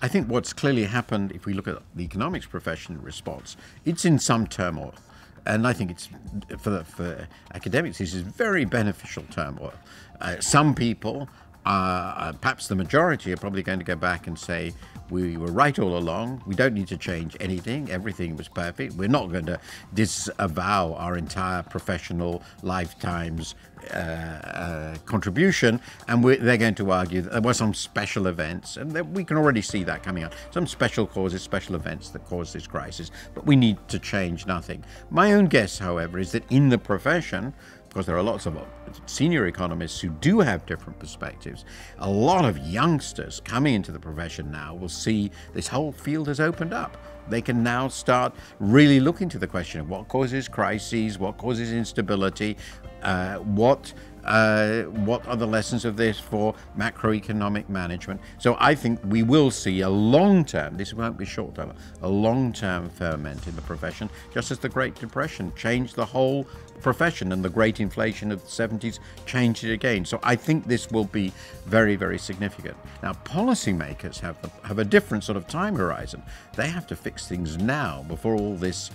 I think what's clearly happened, if we look at the economics profession response, it's in some turmoil. And I think it's, for academics, this is very beneficial turmoil. Some people, perhaps the majority, are probably going to go back and say, we were right all along. We don't need to change anything. Everything was perfect. We're not going to disavow our entire professional lifetime's contribution. And they're going to argue that there were some special events, and we can already see that coming out. Some special causes, special events that caused this crisis, but we need to change nothing. My own guess, however, is that in the profession, because there are lots of senior economists who do have different perspectives, a lot of youngsters coming into the profession now will see this whole field has opened up. They can now start really looking to the question of what causes crises, what causes instability, what are the lessons of this for macroeconomic management. So I think we will see a long-term, this won't be short-term, a long-term ferment in the profession, just as the Great Depression changed the whole profession and the great inflation of the 70s changed it again. So I think this will be very, very significant. Now, policymakers have a different sort of time horizon. They have to fix things now before all this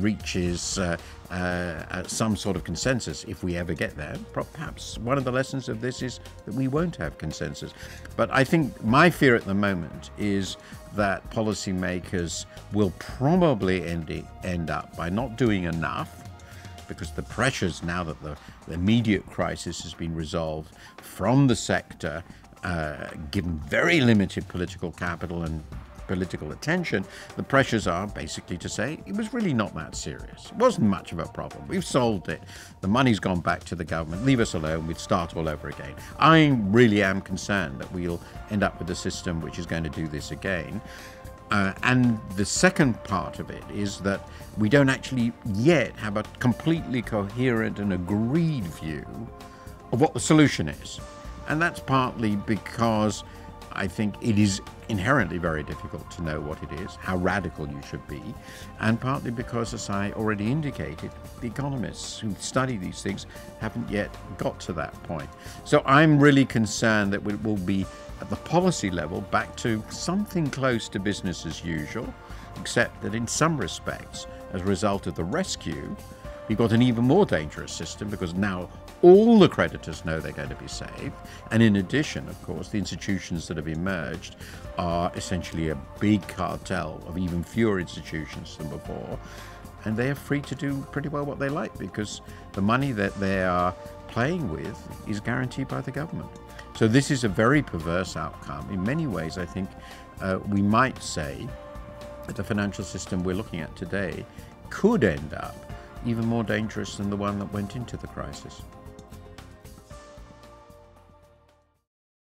reaches some sort of consensus, if we ever get there. Perhaps one of the lessons of this is that we won't have consensus. But I think my fear at the moment is that policymakers will probably end up by not doing enough, because the pressures, now that the immediate crisis has been resolved from the sector, given very limited political capital and political attention, the pressures are basically to say it was really not that serious. It wasn't much of a problem. We've solved it. The money's gone back to the government. Leave us alone. We'd start all over again. I really am concerned that we'll end up with a system which is going to do this again. And the second part of it is that we don't actually yet have a completely coherent and agreed view of what the solution is. And that's partly because I think it is inherently very difficult to know what it is, how radical you should be, and partly because, as I already indicated, the economists who study these things haven't yet got to that point. So I'm really concerned that it will be, at the policy level, back to something close to business as usual, except that in some respects, as a result of the rescue, we've got an even more dangerous system, because now all the creditors know they're going to be saved. And in addition, of course, the institutions that have emerged are essentially a big cartel of even fewer institutions than before. And they are free to do pretty well what they like, because the money that they are playing with is guaranteed by the government. So this is a very perverse outcome. In many ways, I think we might say that the financial system we're looking at today could end up even more dangerous than the one that went into the crisis.